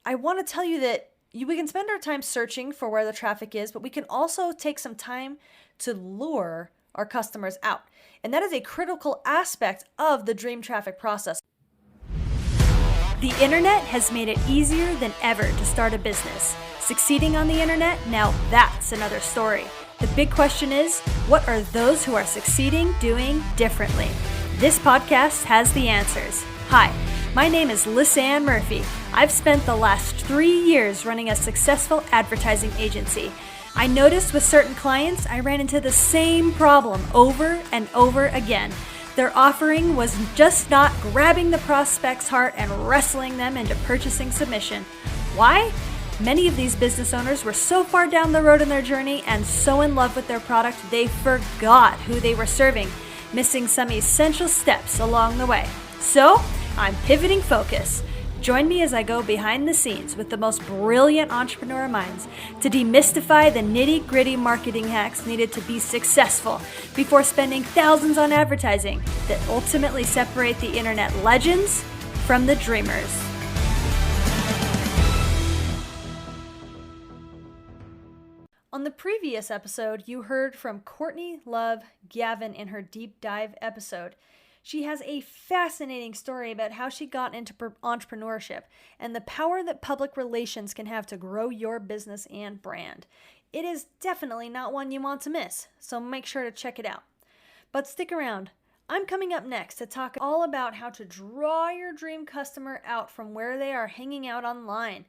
I want to tell you that we can spend our time searching for where the traffic is, but we can also take some time to lure our customers out. And that is a critical aspect of the dream traffic process. The internet has made it easier than ever to start a business. Succeeding on the internet, now that's another story. The big question is, what are those who are succeeding doing differently? This podcast has the answers. Hi, my name is Lisanne Murphy. I've spent the last 3 years running a successful advertising agency. I noticed with certain clients, I ran into the same problem over and over again. Their offering was just not grabbing the prospect's heart and wrestling them into purchasing submission. Why? Many of these business owners were so far down the road in their journey and so in love with their product, they forgot who they were serving, missing some essential steps along the way. So, I'm pivoting focus. Join me as I go behind the scenes with the most brilliant entrepreneur minds to demystify the nitty-gritty marketing hacks needed to be successful before spending thousands on advertising that ultimately separate the internet legends from the dreamers. On the previous episode, you heard from Courtney Love Gavin in her deep dive episode. She has a fascinating story about how she got into entrepreneurship and the power that public relations can have to grow your business and brand. It is definitely not one you want to miss, so make sure to check it out. But stick around. I'm coming up next to talk all about how to draw your dream customer out from where they are hanging out online.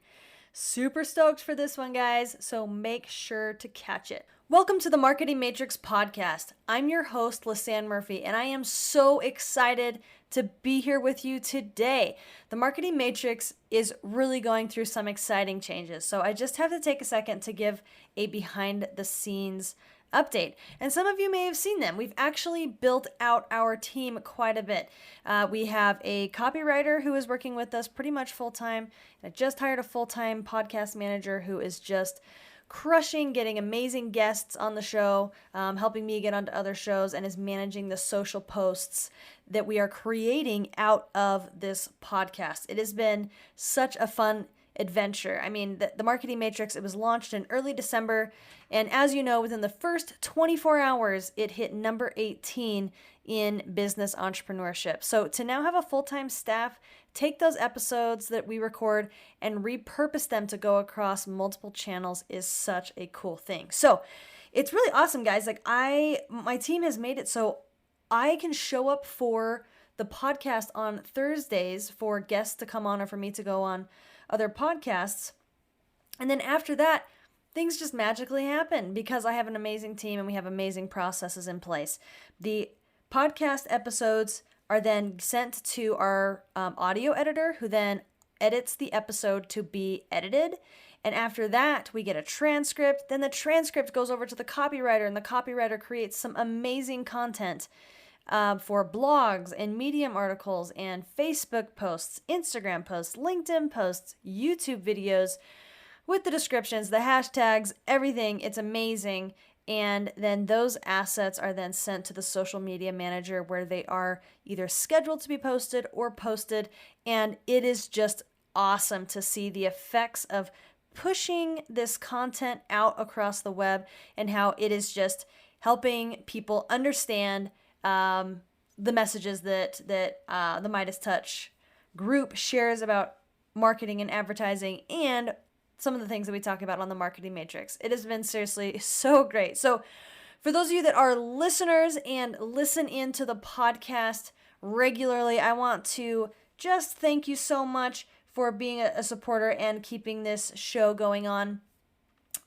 Super stoked for this one, guys, so make sure to catch it. Welcome to the Marketing Matrix podcast. I'm your host, Lisanne Murphy, and I am so excited to be here with you today. The Marketing Matrix is really going through some exciting changes, so I just have to take a second to give a behind-the-scenes update. And some of you may have seen them. We've actually built out our team quite a bit. We have a copywriter who is working with us pretty much full-time. I just hired a full-time podcast manager who is just crushing, getting amazing guests on the show, helping me get onto other shows, and is managing the social posts that we are creating out of this podcast. It has been such a fun adventure. I mean, the Marketing Matrix, it was launched in early December, and as you know, within the first 24 hours, it hit number 18 in business entrepreneurship. So to now have a full-time staff take those episodes that we record and repurpose them to go across multiple channels is such a cool thing. So it's really awesome, guys. Like my team has made it so I can show up for the podcast on Thursdays for guests to come on or for me to go on other podcasts. And then after that, things just magically happen because I have an amazing team and we have amazing processes in place. The podcast episodes are then sent to our audio editor, who then edits the episode to be edited. And after that, we get a transcript. Then the transcript goes over to the copywriter, and the copywriter creates some amazing content for blogs and Medium articles and Facebook posts, Instagram posts, LinkedIn posts, YouTube videos with the descriptions, the hashtags, everything. It's amazing. And then those assets are then sent to the social media manager where they are either scheduled to be posted or posted. And it is just awesome to see the effects of pushing this content out across the web and how it is just helping people understand the messages that the Midas Touch group shares about marketing and advertising and some of the things that we talk about on the Marketing Matrix. It has been seriously so great. So for those of you that are listeners and listen into the podcast regularly, I want to just thank you so much for being a supporter and keeping this show going on.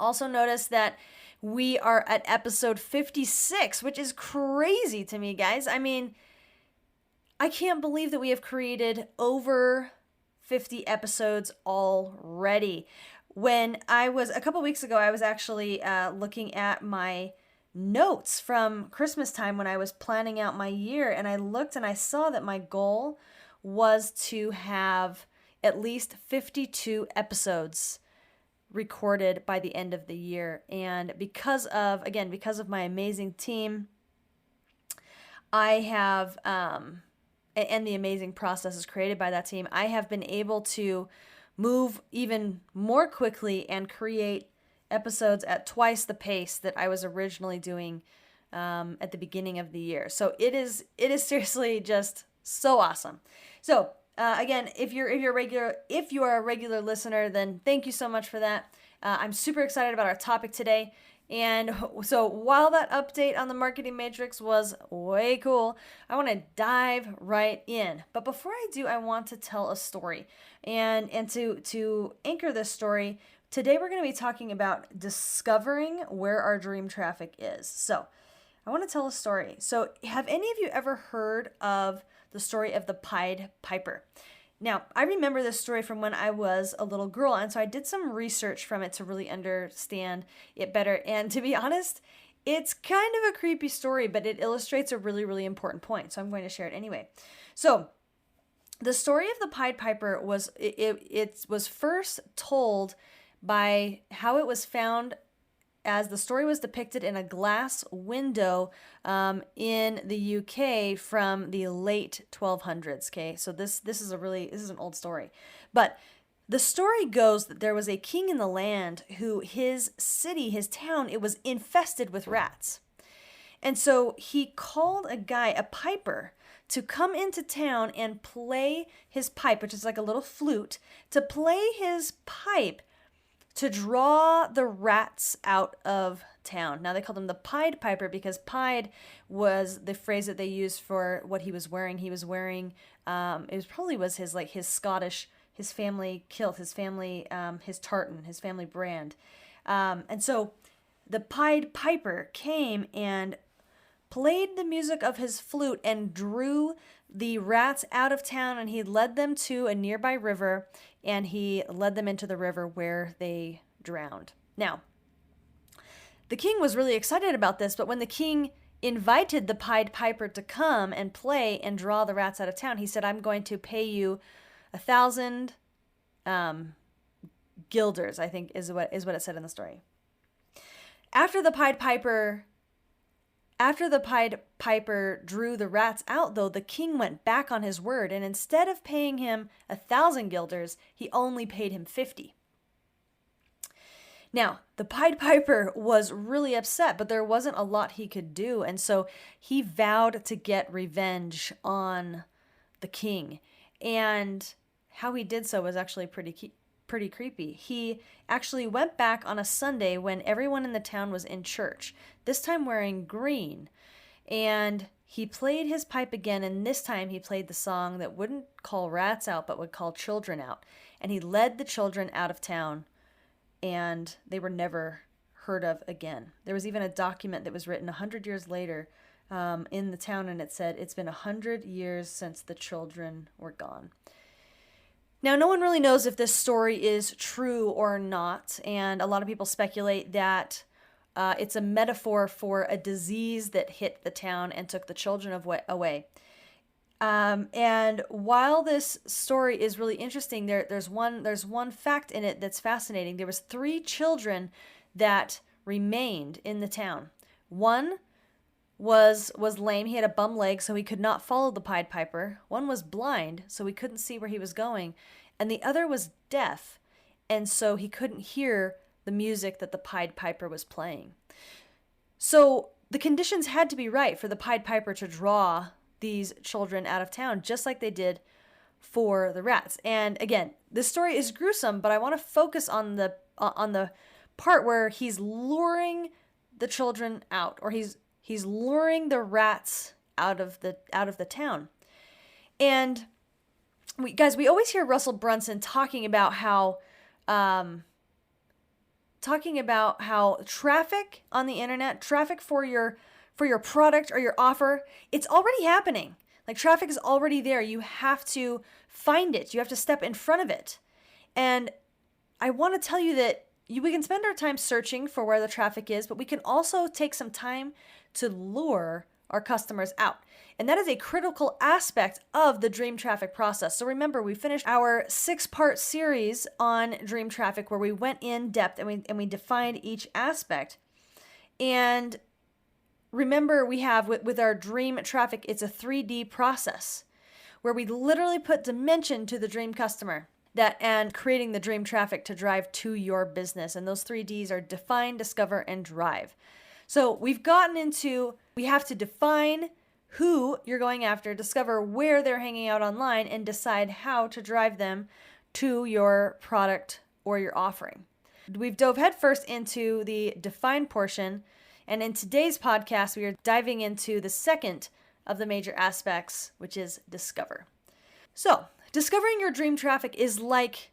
Also notice that we are at episode 56, which is crazy to me, guys. I mean, I can't believe that we have created over 50 episodes already. When I was, a couple weeks ago, I was actually looking at my notes from Christmas time when I was planning out my year, and I looked and I saw that my goal was to have at least 52 episodes recorded by the end of the year. And because of my amazing team, I have, and the amazing processes created by that team, I have been able to move even more quickly and create episodes at twice the pace that I was originally doing at the beginning of the year. So it is seriously just so awesome. So again, if you are a regular listener, then thank you so much for that. I'm super excited about our topic today. And so while that update on the marketing matrix was way cool, I want to dive right in. But before I do, I want to tell a story. And to anchor this story, today we're going to be talking about discovering where our dream traffic is. So I want to tell a story. So have any of you ever heard of the story of the Pied Piper? Now, I remember this story from when I was a little girl, and so I did some research from it to really understand it better. And to be honest, it's kind of a creepy story, but it illustrates a really, really important point. So I'm going to share it anyway. So the story of the Pied Piper was it was first told by how it was found, as the story was depicted in a glass window in the UK from the late 1200s. Okay, so this is an old story, but the story goes that there was a king in the land who his town, it was infested with rats, and so he called a piper, to come into town and play his pipe, which is like a little flute, to play his pipe to draw the rats out of town. Now they called him the Pied Piper because pied was the phrase that they used for what he was wearing. He was wearing, his Scottish, his family kilt, his family, his tartan, his family brand. And so the Pied Piper came and played the music of his flute and drew the rats out of town, and he led them to a nearby river, and he led them into the river where they drowned. Now, the king was really excited about this, but when the king invited the Pied Piper to come and play and draw the rats out of town, he said, "I'm going to pay you 1,000 guilders," I think is what it said in the story. After the Pied Piper drew the rats out, though, the king went back on his word, and instead of paying him 1,000 guilders, he only paid him 50. Now, the Pied Piper was really upset, but there wasn't a lot he could do, and so he vowed to get revenge on the king. And how he did so was actually pretty creepy. He actually went back on a Sunday when everyone in the town was in church, this time wearing green, and he played his pipe again, and this time he played the song that wouldn't call rats out but would call children out, and he led the children out of town, and they were never heard of again. There was even a document that was written 100 years later in the town, and it said, "It's been 100 years since the children were gone." Now, no one really knows if this story is true or not, and a lot of people speculate that it's a metaphor for a disease that hit the town and took the children away. And while this story is really interesting, there's one fact in it that's fascinating. There was 3 children that remained in the town. One was lame. He had a bum leg, so he could not follow the Pied Piper. One was blind, so he couldn't see where he was going. And the other was deaf, and so he couldn't hear the music that the Pied Piper was playing. So the conditions had to be right for the Pied Piper to draw these children out of town, just like they did for the rats. And again, this story is gruesome, but I want to focus on the part where he's luring the children out, or he's luring the rats out of the town. And we always hear Russell Brunson talking about how traffic on the internet, traffic for your product or your offer, it's already happening. Like, traffic is already there. You have to find it. You have to step in front of it. And I want to tell you that we can spend our time searching for where the traffic is, but we can also take some time to lure our customers out. And that is a critical aspect of the dream traffic process. So remember, we finished our 6-part series on dream traffic where we went in depth and we defined each aspect. And remember, we have with our dream traffic, it's a 3D process where we literally put dimension to the dream customer. that and creating the dream traffic to drive to your business. And those 3Ds are define, discover, and drive. So we have to define who you're going after, discover where they're hanging out online, and decide how to drive them to your product or your offering. We've dove headfirst into the define portion, and in today's podcast, we are diving into the second of the major aspects, which is discover. So, discovering your dream traffic is like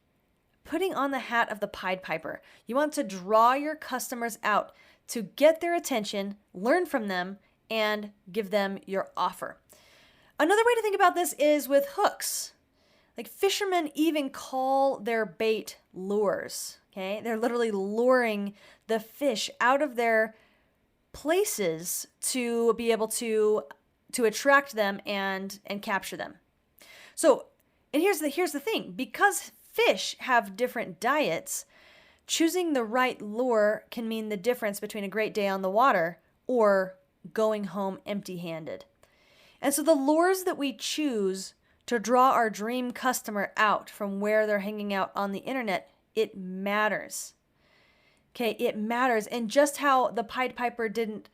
putting on the hat of the Pied Piper. You want to draw your customers out to get their attention, learn from them, and give them your offer. Another way to think about this is with hooks. Like fishermen even call their bait lures, okay? They're literally luring the fish out of their places to be able to attract them and capture them. So, and here's the thing, because fish have different diets, choosing the right lure can mean the difference between a great day on the water or going home empty-handed. And so the lures that we choose to draw our dream customer out from where they're hanging out on the internet, it matters. Okay, it matters. And just how the Pied Piper didn't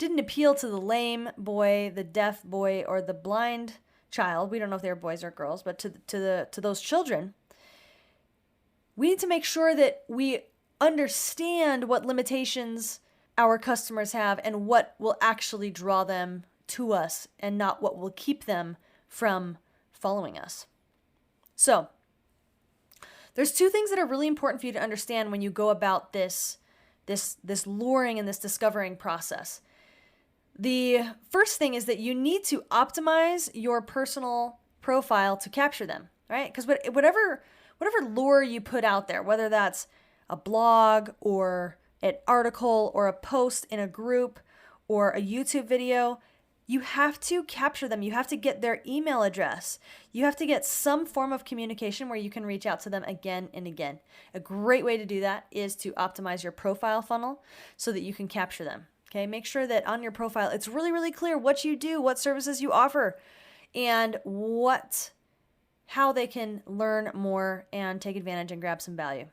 appeal to the lame boy, the deaf boy, or the blind child. We don't know if they're boys or girls, but to those children, we need to make sure that we understand what limitations our customers have and what will actually draw them to us and not what will keep them from following us. So, there's two things that are really important for you to understand when you go about this luring and this discovering process. The first thing is that you need to optimize your personal profile to capture them, right? Because whatever lure you put out there, whether that's a blog or an article or a post in a group or a YouTube video, you have to capture them. You have to get their email address. You have to get some form of communication where you can reach out to them again and again. A great way to do that is to optimize your profile funnel so that you can capture them. Okay, make sure that on your profile, it's really, really clear what you do, what services you offer, and how they can learn more and take advantage and grab some value.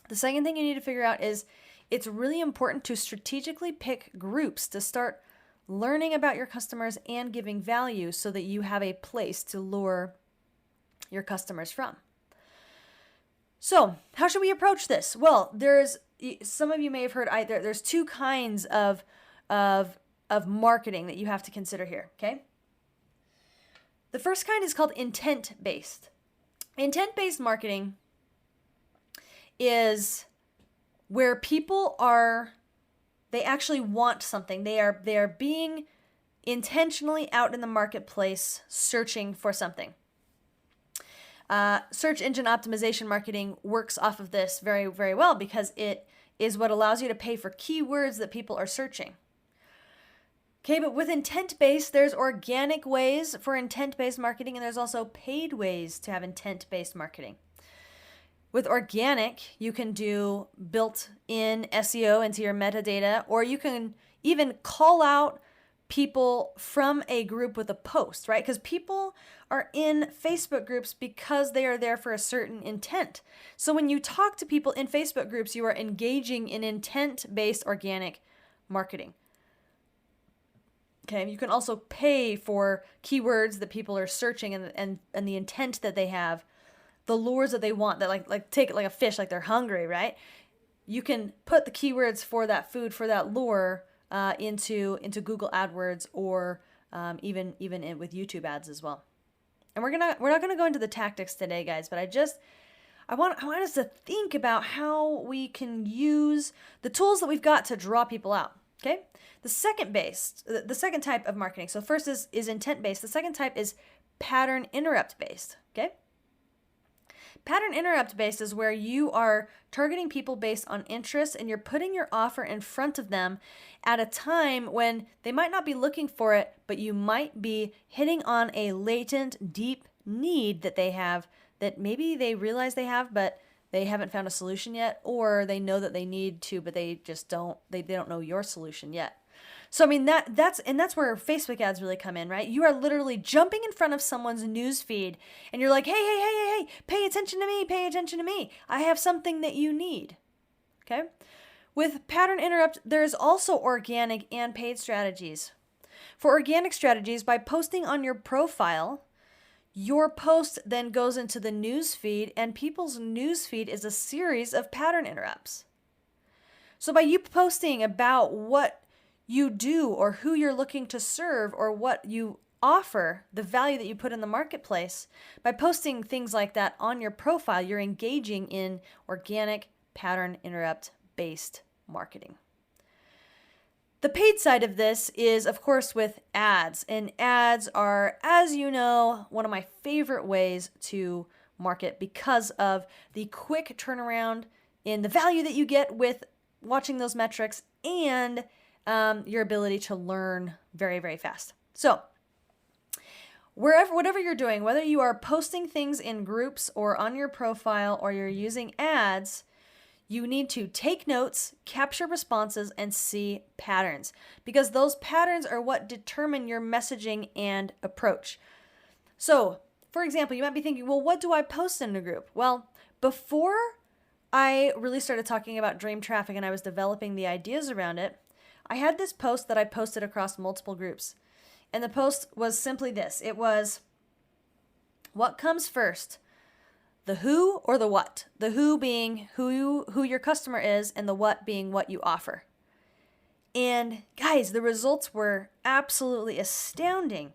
The second thing you need to figure out is it's really important to strategically pick groups to start learning about your customers and giving value so that you have a place to lure your customers from. So, how should we approach this? Well, some of you may have heard there's two kinds of marketing that you have to consider here, okay? The first kind is called intent-based. Intent-based marketing is where people they actually want something. They are being intentionally out in the marketplace searching for something. Search engine optimization marketing works off of this very, very well because it is what allows you to pay for keywords that people are searching. Okay, but with intent-based, there's organic ways for intent-based marketing, and there's also paid ways to have intent-based marketing. With organic, you can do built-in SEO into your metadata, or you can even call out people from a group with a post, right? Because people are in Facebook groups because they are there for a certain intent. So when you talk to people in Facebook groups, you are engaging in intent-based organic marketing. Okay, you can also pay for keywords that people are searching and the intent that they have, the lures that they want, that like take it like a fish, like they're hungry, right? You can put the keywords for that food, for that lure, into Google AdWords or even with YouTube ads as well. And we're not gonna go into the tactics today, guys, but I want us to think about how we can use the tools that we've got to draw people out. Okay, the second type of marketing. So first is intent based. The second type is pattern interrupt based. Okay. Pattern interrupt based is where you are targeting people based on interests and you're putting your offer in front of them at a time when they might not be looking for it, but you might be hitting on a latent, deep need that they have that maybe they realize they have, but they haven't found a solution yet, or they know that they need to, but they just don't know your solution yet. So I mean that's where Facebook ads really come in, right? You are literally jumping in front of someone's news feed and you're like, hey, pay attention to me, pay attention to me. I have something that you need. Okay? With pattern interrupt, there is also organic and paid strategies. For organic strategies, by posting on your profile, your post then goes into the news feed, and people's news feed is a series of pattern interrupts. So by you posting about what you do or who you're looking to serve or what you offer, the value that you put in the marketplace, by posting things like that on your profile, you're engaging in organic pattern interrupt based marketing. The paid side of this is, of course, with ads. And ads are, as you know, one of my favorite ways to market because of the quick turnaround in the value that you get with watching those metrics and your ability to learn very, very fast. So whatever you're doing, whether you are posting things in groups or on your profile or you're using ads, you need to take notes, capture responses, and see patterns, because those patterns are what determine your messaging and approach. So, for example, you might be thinking, well, what do I post in a group? Well, before I really started talking about dream traffic and I was developing the ideas around it, I had this post that I posted across multiple groups. And the post was simply this. It was, what comes first? The who or the what? The who being who your customer is, and the what being what you offer. And guys, the results were absolutely astounding.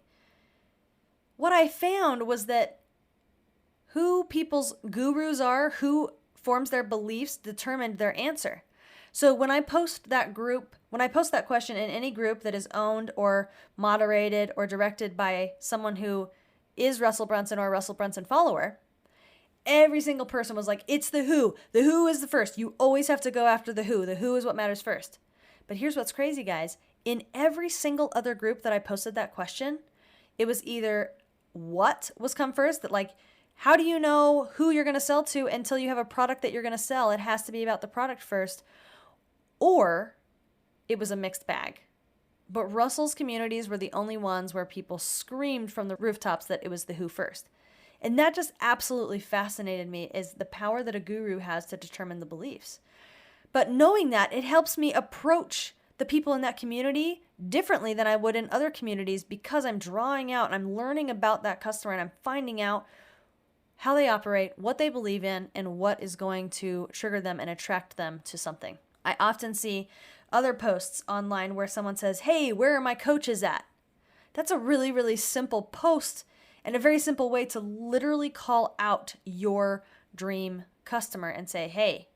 What I found was that who people's gurus are, who forms their beliefs, determined their answer. So when I post that question in any group that is owned or moderated or directed by someone who is Russell Brunson or a Russell Brunson follower, every single person was like, it's the who. The who is the first. You always have to go after the who. The who is what matters first. But here's what's crazy, guys. In every single other group that I posted that question, it was either what was come first, that like, how do you know who you're going to sell to until you have a product that you're going to sell? It has to be about the product first. Or it was a mixed bag. But Russell's communities were the only ones where people screamed from the rooftops that it was the who first. And that just absolutely fascinated me, is the power that a guru has to determine the beliefs. But knowing that, it helps me approach the people in that community differently than I would in other communities, because I'm drawing out and I'm learning about that customer and I'm finding out how they operate, what they believe in, and what is going to trigger them and attract them to something. I often see other posts online where someone says, hey, where are my coaches at? That's a really, really simple post and a very simple way to literally call out your dream customer and say, hey,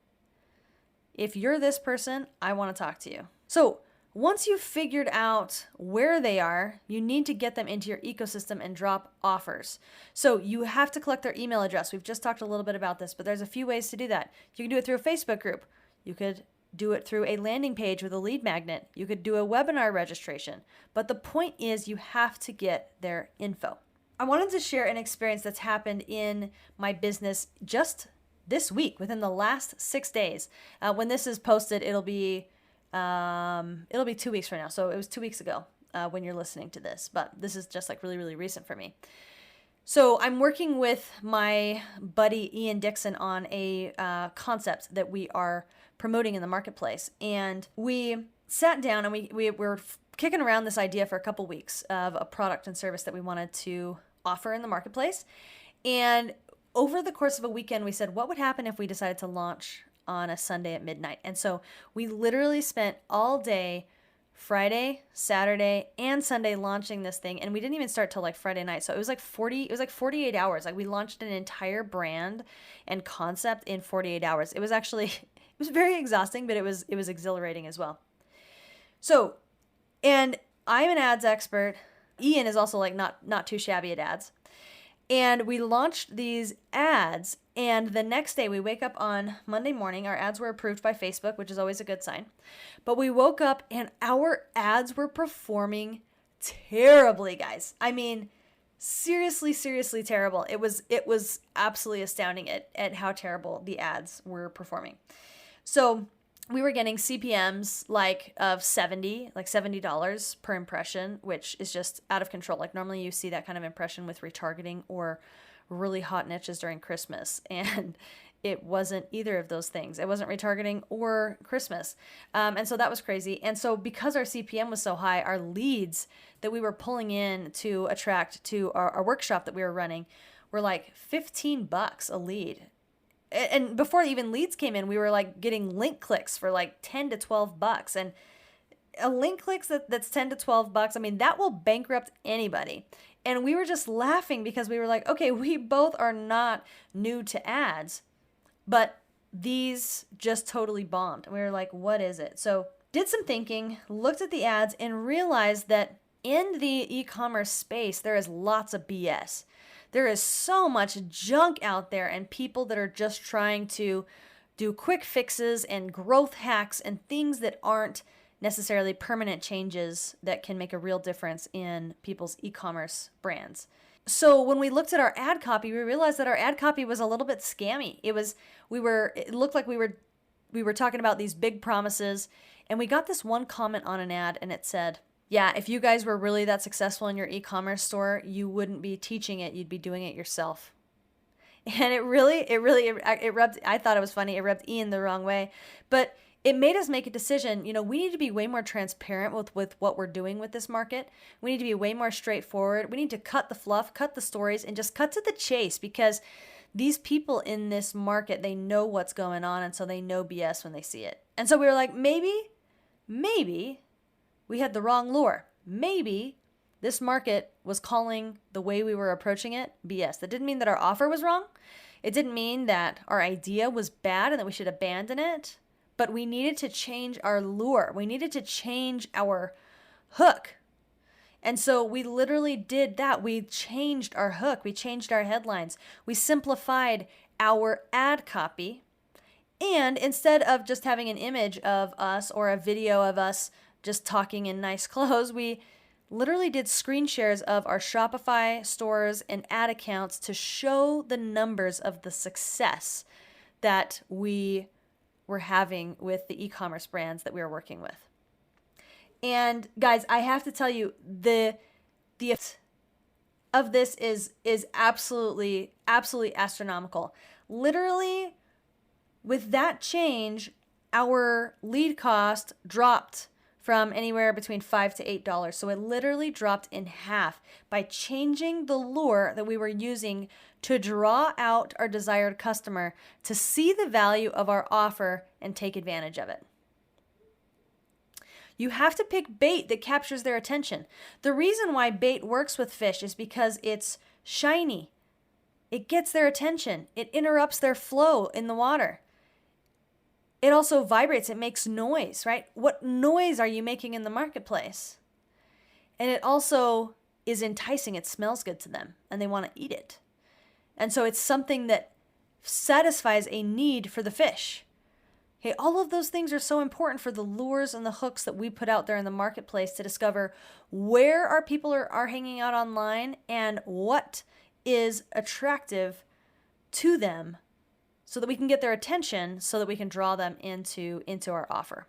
if you're this person, I want to talk to you. So once you've figured out where they are, you need to get them into your ecosystem and drop offers. So you have to collect their email address. We've just talked a little bit about this, but there's a few ways to do that. You can do it through a Facebook group. You could do it through a landing page with a lead magnet. You could do a webinar registration. But the point is, you have to get their info. I wanted to share an experience that's happened in my business just this week, within the last 6 days. When this is posted, it'll be 2 weeks from now. So it was 2 weeks ago when you're listening to this, but this is just like really, really recent for me. So I'm working with my buddy Ian Dixon on a concept that we are promoting in the marketplace. And we sat down and we were kicking around this idea for a couple weeks of a product and service that we wanted to offer in the marketplace. And over the course of a weekend, we said, what would happen if we decided to launch on a Sunday at midnight? And so we literally spent all day, Friday, Saturday, and Sunday launching this thing. And we didn't even start till like Friday night. So it was like 48 hours. Like we launched an entire brand and concept in 48 hours. It was actually, it was very exhausting, but it was exhilarating as well. So, and I'm an ads expert. Ian is also like not too shabby at ads. And we launched these ads, and the next day we wake up on Monday morning. Our ads were approved by Facebook, which is always a good sign. But we woke up and our ads were performing terribly, guys. I mean, seriously terrible. It was absolutely astounding at how terrible the ads were performing. So we were getting CPMs like of $70 per impression, which is just out of control. Like normally you see that kind of impression with retargeting or really hot niches during Christmas. And it wasn't either of those things. It wasn't retargeting or Christmas. And so that was crazy. And so because our CPM was so high, our leads that we were pulling in to attract to our workshop that we were running were like $15 a lead. And before even leads came in, we were like getting link clicks for like 10 to 12 bucks. And a link clicks that's 10 to 12 bucks, I mean, that will bankrupt anybody. And we were just laughing because we were like, okay, we both are not new to ads, but these just totally bombed. And we were like, what is it? So did some thinking, looked at the ads, and realized that in the e-commerce space, there is lots of BS. There is so much junk out there and people that are just trying to do quick fixes and growth hacks and things that aren't necessarily permanent changes that can make a real difference in people's e-commerce brands. So when we looked at our ad copy, we realized that our ad copy was a little bit scammy. It looked like we were talking about these big promises, and we got this one comment on an ad, and it said, yeah, if you guys were really that successful in your e-commerce store, you wouldn't be teaching it, you'd be doing it yourself. And it rubbed, I thought it was funny, it rubbed Ian the wrong way, but it made us make a decision. You know, we need to be way more transparent with what we're doing with this market. We need to be way more straightforward. We need to cut the fluff, cut the stories, and just cut to the chase, because these people in this market, they know what's going on, and so they know BS when they see it. And so we were like, maybe we had the wrong lure. Maybe this market was calling the way we were approaching it BS. That didn't mean that our offer was wrong. It didn't mean that our idea was bad and that we should abandon it. But we needed to change our lure. We needed to change our hook. And so we literally did that. We changed our hook. We changed our headlines. We simplified our ad copy. And instead of just having an image of us or a video of us just talking in nice clothes, we literally did screen shares of our Shopify stores and ad accounts to show the numbers of the success that we were having with the e-commerce brands that we were working with. And guys, I have to tell you, the of this is absolutely astronomical. Literally, with that change, our lead cost dropped from anywhere between $5 to $8. So it literally dropped in half by changing the lure that we were using to draw out our desired customer to see the value of our offer and take advantage of it. You have to pick bait that captures their attention. The reason why bait works with fish is because it's shiny. It gets their attention. It interrupts their flow in the water. It also vibrates. It makes noise, right? What noise are you making in the marketplace? And it also is enticing. It smells good to them and they want to eat it. And so it's something that satisfies a need for the fish. Okay, all of those things are so important for the lures and the hooks that we put out there in the marketplace to discover where our people are hanging out online and what is attractive to them, so that we can get their attention, so that we can draw them into our offer.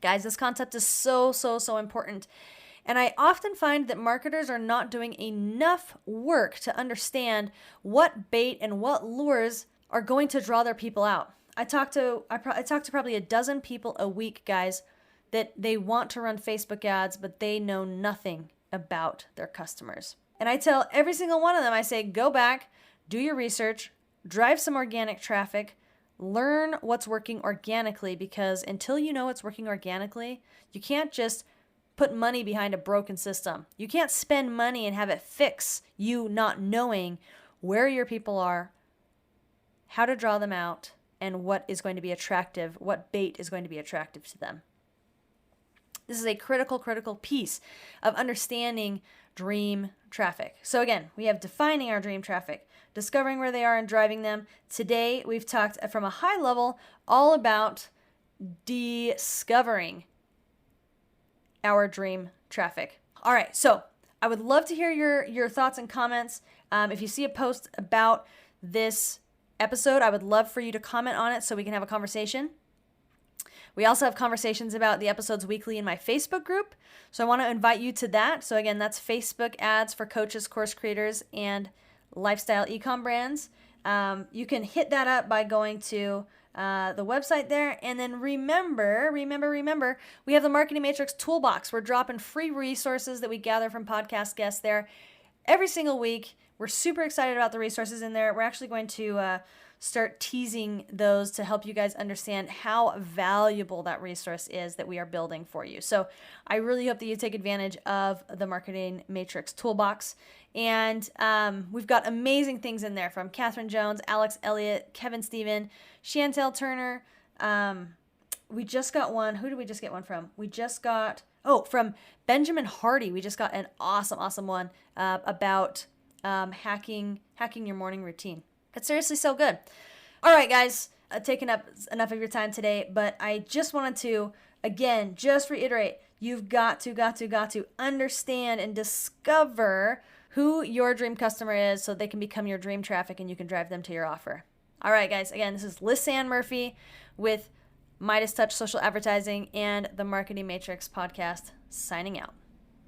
Guys, this concept is so important. And I often find that marketers are not doing enough work to understand what bait and what lures are going to draw their people out. I talk to probably a dozen people a week, guys, that they want to run Facebook ads, but they know nothing about their customers. And I tell every single one of them, I say, go back, do your research, drive some organic traffic, learn what's working organically, because until you know it's working organically, you can't just put money behind a broken system. You can't spend money and have it fix you not knowing where your people are, how to draw them out, and what is going to be attractive, what bait is going to be attractive to them. This is a critical piece of understanding dream traffic. So again, we have defining our dream traffic, discovering where they are and driving them. Today, we've talked from a high level all about discovering our dream traffic. All right, so I would love to hear your thoughts and comments. If you see a post about this episode, I would love for you to comment on it so we can have a conversation. We also have conversations about the episodes weekly in my Facebook group. So I want to invite you to that. So again, that's Facebook ads for coaches, course creators, and lifestyle ecom brands. You can hit that up by going to the website there. And then remember, we have the Marketing Matrix Toolbox. We're dropping free resources that we gather from podcast guests there every single week. We're super excited about the resources in there. We're actually going to start teasing those to help you guys understand how valuable that resource is that we are building for you. So I really hope that you take advantage of the Marketing Matrix Toolbox. And we've got amazing things in there from Catherine Jones, Alex Elliott, Kevin Steven, Chantel Turner. We just got one. Who did we just get one from? We just got, from Benjamin Hardy. We just got an awesome one about hacking your morning routine. It's seriously so good. All right, guys, I've taken up enough of your time today, but I just wanted to, again, just reiterate, you've got to understand and discover who your dream customer is so they can become your dream traffic and you can drive them to your offer. All right, guys, again, this is Lisanne Murphy with Midas Touch Social Advertising and the Marketing Matrix Podcast, signing out.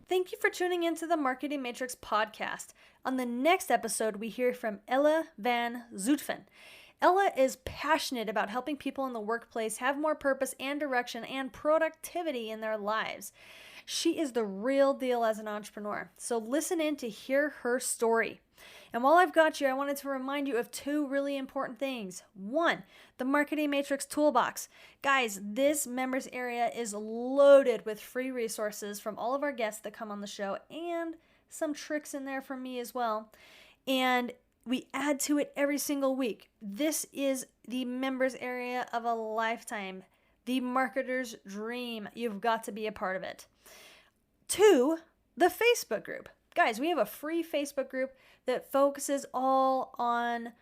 Thank you for tuning into the Marketing Matrix Podcast. On the next episode, we hear from Ella van Zutphen. Ella is passionate about helping people in the workplace have more purpose and direction and productivity in their lives. She is the real deal as an entrepreneur, so listen in to hear her story. And while I've got you, I wanted to remind you of two really important things. One, the Marketing Matrix Toolbox. Guys, this members area is loaded with free resources from all of our guests that come on the show and some tricks in there from me as well. And we add to it every single week. This is the members area of a lifetime, the marketer's dream. You've got to be a part of it. Two, the Facebook group. Guys, we have a free Facebook group that focuses all on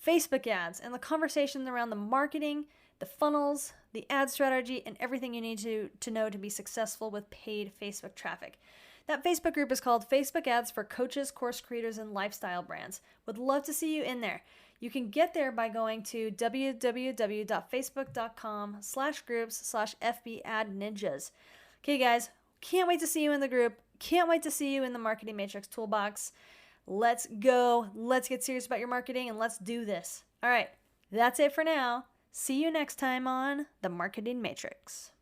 Facebook ads and the conversation around the marketing, the funnels, the ad strategy, and everything you need to know to be successful with paid Facebook traffic. That Facebook group is called Facebook Ads for Coaches, Course Creators, and Lifestyle Brands. Would love to see you in there. You can get there by going to www.facebook.com/groups/FBAdNinjas. Okay, guys, can't wait to see you in the group. Can't wait to see you in the Marketing Matrix Toolbox. Let's go. Let's get serious about your marketing and let's do this. All right, that's it for now. See you next time on the Marketing Matrix.